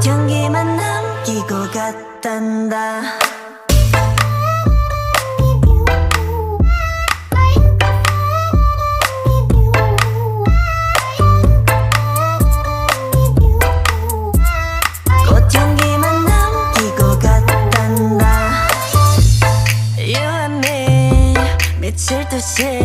꽃향기만 남기고 갔단다. 꽃향기만 남기고 갔단다. You and me 미칠 듯이